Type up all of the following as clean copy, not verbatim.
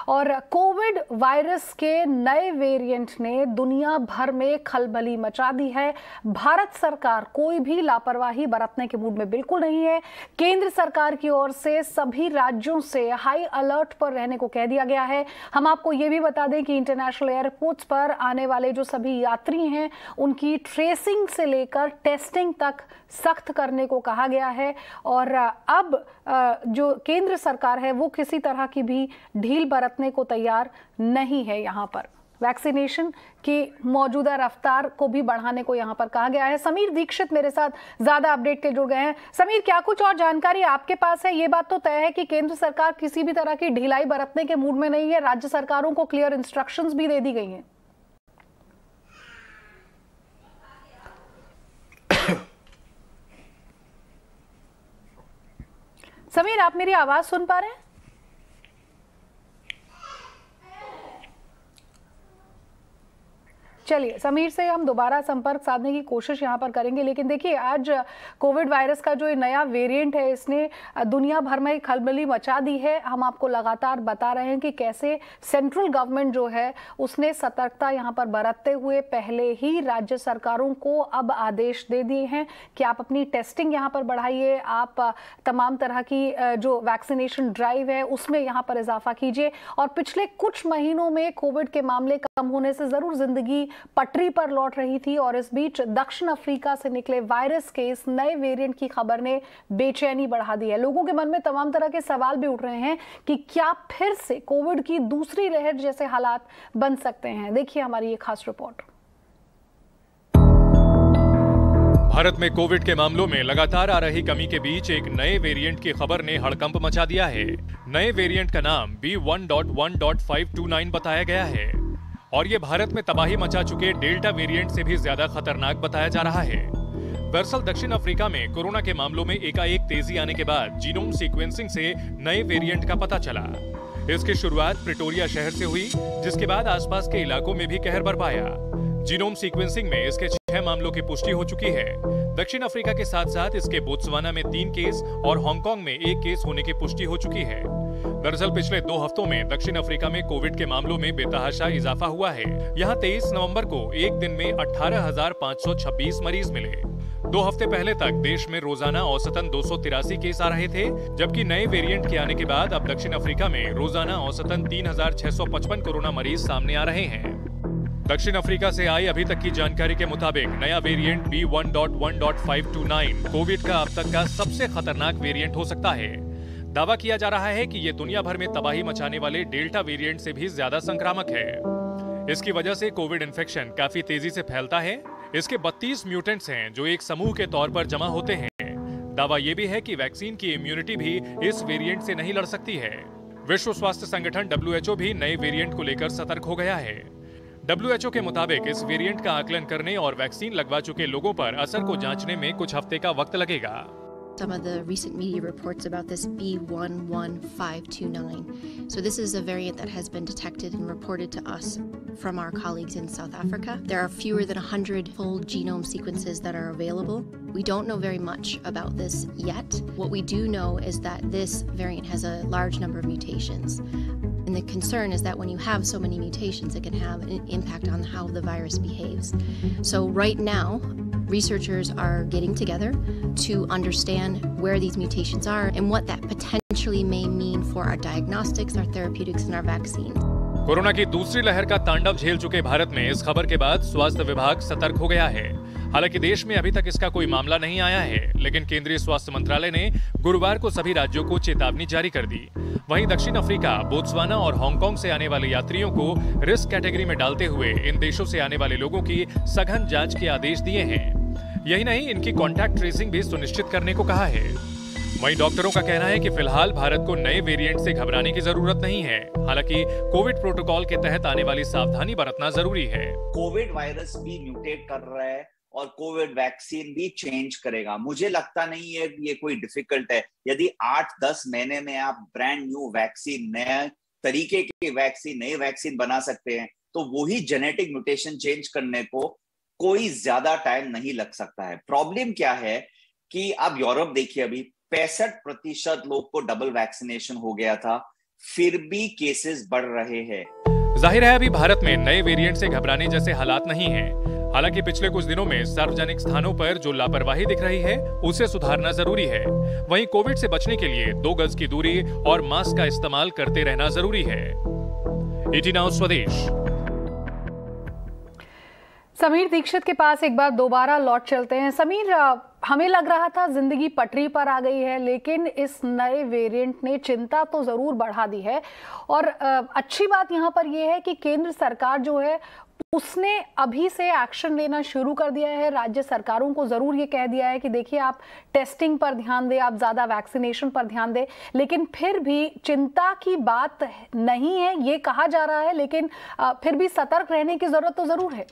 और Covid virus के नए वेरिएंट ने दुनिया भर में खलबली मचा दी है। भारत सरकार कोई भी लापरवाही बरतने के मूड में बिल्कुल नहीं है। केंद्र सरकार की ओर से सभी राज्यों से हाई अलर्ट पर रहने को कह दिया गया है। हम आपको ये भी बता दें कि इंटरनेशनल एयरपोर्ट्स पर आने वाले जो सभी यात्री हैं उनकी ट्रेसिंग से लेकर टेस्टिंग तक सख्त करने को कहा गया है। और अब जो केंद्र सरकार है वो किसी तरह की भी ढील बरतने को तैयार नहीं है। यहाँ पर वैक्सीनेशन की मौजूदा रफ्तार को भी बढ़ाने को यहाँ पर कहा गया है। समीर दीक्षित मेरे साथ ज्यादा अपडेट के जुड़ गए हैं। समीर, क्या कुछ और जानकारी आपके पास है? ये बात तो तय है कि केंद्र सरकार किसी भी तरह की ढिलाई बरतने के मूड में नहीं है। राज्य सरकारों को क्लियर इंस्ट्रक्शंस भी दे दी गई हैं। समीर, आप मेरी आवाज सुन पा रहे हैं? चलिए, समीर से हम दोबारा संपर्क साधने की कोशिश यहाँ पर करेंगे। लेकिन देखिए, आज कोविड वायरस का जो नया वेरिएंट है इसने दुनिया भर में खलबली मचा दी है। हम आपको लगातार बता रहे हैं कि कैसे सेंट्रल गवर्नमेंट जो है उसने सतर्कता यहाँ पर बरतते हुए पहले ही राज्य सरकारों को अब आदेश दे दिए हैं कि आप अपनी टेस्टिंग यहाँ पर बढ़ाइए, आप तमाम तरह की जो वैक्सीनेशन ड्राइव है उसमें यहाँ पर इजाफा कीजिए। और पिछले कुछ महीनों में कोविड के मामले कम होने से जरूर जिंदगी पटरी पर लौट रही थी और इस बीच दक्षिण अफ्रीका से निकले वायरस के इस नए वेरिएंट की खबर ने बेचैनी बढ़ा दी है। लोगों के मन में तमाम तरह के सवाल भी उठ रहे हैं कि क्या फिर से कोविड की दूसरी लहर जैसे हालात बन सकते हैं। देखिए हमारी ये खास रिपोर्ट। भारत में कोविड के मामलों में लगातार आ रही कमी के बीच एक नए वेरिएंट की खबर ने हड़कंप मचा दिया है। नए वेरिएंट का नाम B1.1.529 बताया गया है और ये भारत में तबाही मचा चुके डेल्टा वेरिएंट से भी ज्यादा खतरनाक बताया जा रहा है। दरअसल दक्षिण अफ्रीका में कोरोना के मामलों में एकाएक तेजी आने के बाद जीनोम सीक्वेंसिंग से नए वेरिएंट का पता चला। इसकी शुरुआत प्रिटोरिया शहर से हुई, जिसके बाद आसपास के इलाकों में भी कहर बरपाया। जीनोम सीक्वेंसिंग में इसके 6 मामलों की पुष्टि हो चुकी है। दक्षिण अफ्रीका के साथ साथ इसके बोत्सवाना में 3 केस और हांगकांग में 1 केस होने की पुष्टि हो चुकी है। दरअसल पिछले 2 हफ्तों में दक्षिण अफ्रीका में कोविड के मामलों में बेतहाशा इजाफा हुआ है। यहाँ 23 नवंबर को एक दिन में 18,526 मरीज मिले। 2 हफ्ते पहले तक देश में रोजाना औसतन 283 केस आ रहे थे, जबकि नए वेरिएंट के आने के बाद अब दक्षिण अफ्रीका में रोजाना औसतन 3,655 कोरोना मरीज सामने आ रहे हैं। दक्षिण अफ्रीका से आई अभी तक की जानकारी के मुताबिक नया वेरिएंट B1.1.529 कोविड का अब तक का सबसे खतरनाक वेरिएंट हो सकता है। दावा किया जा रहा है कि ये दुनिया भर में तबाही मचाने वाले डेल्टा वेरिएंट से भी ज्यादा संक्रामक है। इसकी वजह से कोविड इन्फेक्शन काफी तेजी से फैलता है। इसके 32 म्यूटेंट्स हैं जो एक समूह के तौर पर जमा होते हैं। दावा यह भी है कि वैक्सीन की इम्यूनिटी भी इस वेरिएंट से नहीं लड़ सकती है। विश्व स्वास्थ्य संगठन WHO भी नए वेरिएंट को लेकर सतर्क हो गया है। WHO के मुताबिक इस वेरिएंट का आकलन करने और वैक्सीन लगवा चुके लोगों पर असर को जांचने में कुछ हफ्ते का वक्त लगेगा। Some of the recent media reports about this B11529. So this is a variant that has been detected and reported to us from our colleagues in South Africa. There are fewer than 100 full genome sequences that are available. We don't know very much about this yet. What we do know is that this variant has a large number of mutations. And the concern is that when you have so many mutations, it can have an impact on how the virus behaves. So right now, researchers are getting together to understand where these mutations are and what that potentially may mean for our diagnostics, our therapeutics, and our vaccines. Corona की दूसरी लहर का तांडव झेल चुके भारत में इस खबर के बाद स्वास्थ्य विभाग सतर्क हो गया है। हालांकि देश में अभी तक इसका कोई मामला नहीं आया है, लेकिन केंद्रीय स्वास्थ्य मंत्रालय ने गुरुवार को सभी राज्यों को चेतावनी जारी कर दी। वहीं दक्षिण अफ्रीका, बोत्सवाना और हांगकांग से आने वाले यात्रियों को रिस्क कैटेगरी में डालते हुए इन देशों से आने वाले लोगों की सघन जांच के आदेश दिए हैं। यही नहीं, इनकी कॉन्टैक्ट ट्रेसिंग भी सुनिश्चित करने को कहा है। वहीं डॉक्टरों का कहना है कि फिलहाल भारत को नए वेरिएंट से घबराने की जरूरत नहीं है। हालांकि कोविड प्रोटोकॉल के तहत आने वाली सावधानी बरतना जरूरी है। कोविड वायरस भी म्यूटेट कर रहा है और कोविड वैक्सीन भी चेंज करेगा। मुझे लगता नहीं है ये कोई डिफिकल्ट है। यदि 8-10 महीने में आप ब्रांड न्यू वैक्सीन, नए तरीके की वैक्सीन, नई वैक्सीन बना सकते हैं, तो वही जेनेटिक म्यूटेशन चेंज करने को कोई ज्यादा टाइम नहीं लग सकता है। प्रॉब्लम क्या है कि आप यूरोप देखिए, अभी 65% लोग को डबल वैक्सीनेशन हो गया था। फिर भी केसेस बढ़ रहे हैं। जाहिर है अभी भारत में नए वेरिएंट से घबराने जैसे हालात नहीं हैं। हालांकि पिछले कुछ दिनों में सार्वजनिक स्थानों पर जो लापरवाही दिख रही है उसे सुधारना जरूरी है। वहीं कोविड से बचने के लिए 2 गज की दूरी और मास्क का इस्तेमाल करते रहना जरूरी है। ET नाउ स्वदेश। समीर दीक्षित के पास एक बार दोबारा लौट चलते हैं। समीर, हमें लग रहा था जिंदगी पटरी पर आ गई है, लेकिन इस नए वेरिएंट ने चिंता तो जरूर बढ़ा दी है। और अच्छी बात यहाँ पर यह है कि केंद्र सरकार जो है उसने अभी से एक्शन लेना शुरू कर दिया है। राज्य सरकारों को जरूर ये कह दिया है कि देखिए आप टेस्टिंग पर ध्यान दें, आप ज्यादा वैक्सीनेशन पर ध्यान दें, लेकिन फिर भी चिंता की बात नहीं है ये कहा जा रहा है, लेकिन फिर भी सतर्क रहने की जरूरत तो जरूर है।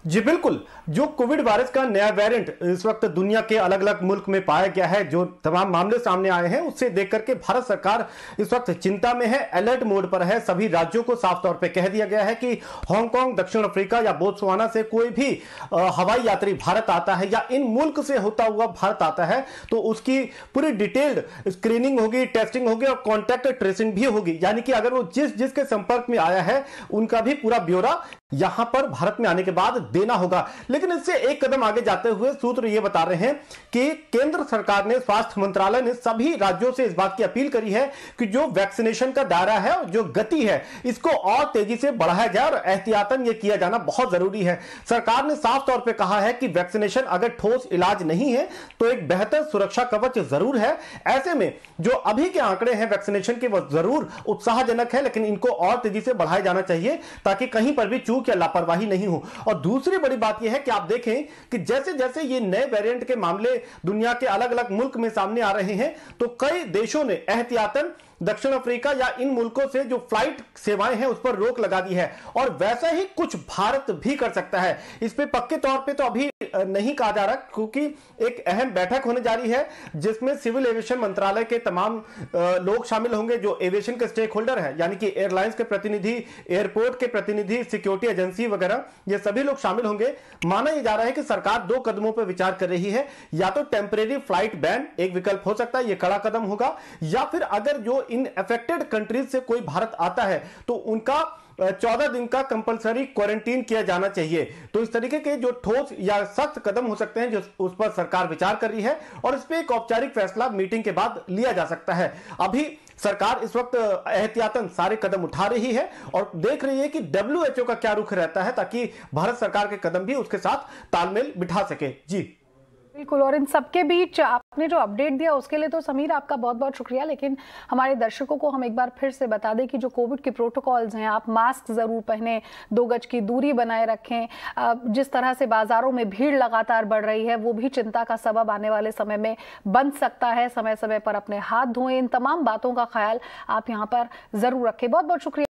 जी बिल्कुल, जो कोविड वायरस का नया वेरिएंट इस वक्त दुनिया के अलग अलग मुल्क में पाया गया है, जो तमाम मामले सामने आए हैं, उससे देख करके भारत सरकार इस वक्त चिंता में है, अलर्ट मोड पर है। सभी राज्यों को साफ तौर पे कह दिया गया है कि हांगकांग, दक्षिण अफ्रीका या बोत्सवाना से कोई भी हवाई यात्री भारत आता है या इन मुल्क से होता हुआ भारत आता है तो उसकी पूरी डिटेल्ड स्क्रीनिंग होगी, टेस्टिंग होगी और कॉन्टैक्ट ट्रेसिंग भी होगी। यानी कि अगर वो जिसके संपर्क में आया है उनका भी पूरा ब्यौरा यहां पर भारत में आने के बाद देना होगा। लेकिन इससे एक कदम आगे जाते हुए सूत्र ये बता रहे हैं कि केंद्र सरकार ने, स्वास्थ्य मंत्रालय ने सभी राज्यों से इस बात की अपील करी है कि जो वैक्सीनेशन का दायरा है और जो गति है इसको और तेजी से बढ़ाया जाए और एहतियातन ये किया जाना बहुत जरूरी है। सरकार ने साफ तौर पर कहा है कि वैक्सीनेशन अगर ठोस इलाज नहीं है तो एक बेहतर सुरक्षा कवच जरूर है। ऐसे में जो अभी के आंकड़े हैं वैक्सीनेशन के वो जरूर उत्साहजनक है, लेकिन इनको और तेजी से बढ़ाया जाना चाहिए ताकि कहीं पर भी चूक या लापरवाही नहीं हो। और दूसरी बड़ी बात यह है कि आप देखें कि जैसे जैसे ये नए वेरिएंट के मामले दुनिया के अलग अलग मुल्क में सामने आ रहे हैं तो कई देशों ने एहतियातन दक्षिण अफ्रीका या इन मुल्कों से जो फ्लाइट सेवाएं हैं उस पर रोक लगा दी है और वैसा ही कुछ भारत भी कर सकता है। इस पे पक्के तौर पे तो अभी नहीं कहा जा रहा क्योंकि एक अहम बैठक होने जा रही है जिसमें सिविल एविएशन मंत्रालय के तमाम लोग शामिल होंगे जो एविएशन के स्टेक होल्डर है, यानी कि एयरलाइंस के प्रतिनिधि, एयरपोर्ट के प्रतिनिधि, सिक्योरिटी एजेंसी वगैरह, ये सभी लोग शामिल होंगे। माना यह जा रहा है कि सरकार 2 कदमों पर विचार कर रही है। या तो टेम्परेरी फ्लाइट बैन एक विकल्प हो सकता है, यह कड़ा कदम होगा, या फिर अगर जो इन अफेक्टेड कंट्रीज से कोई भारत आता है तो उनका 14 दिन का कंपलसरी क्वारंटीन किया जाना चाहिए। तो इस तरीके के जो ठोस या सख्त कदम हो सकते हैं जो उस पर सरकार विचार कर रही है और इस पर एक औपचारिक फैसला मीटिंग के बाद लिया जा सकता है। अभी सरकार इस वक्त एहतियातन सारे कदम उठा रही है और देख रही है कि WHO का क्या रुख रहता है ताकि भारत सरकार के कदम भी उसके साथ तालमेल बिठा सके। जी बिल्कुल, और इन सबके बीच आपने जो अपडेट दिया उसके लिए तो समीर आपका बहुत बहुत शुक्रिया। लेकिन हमारे दर्शकों को हम एक बार फिर से बता दें कि जो कोविड के प्रोटोकॉल्स हैं, आप मास्क जरूर पहने, 2 गज की दूरी बनाए रखें। जिस तरह से बाजारों में भीड़ लगातार बढ़ रही है वो भी चिंता का सबब आने वाले समय में बन सकता है। समय समय पर अपने हाथ धोएं, इन तमाम बातों का ख्याल आप यहाँ पर जरूर रखें। बहुत बहुत शुक्रिया।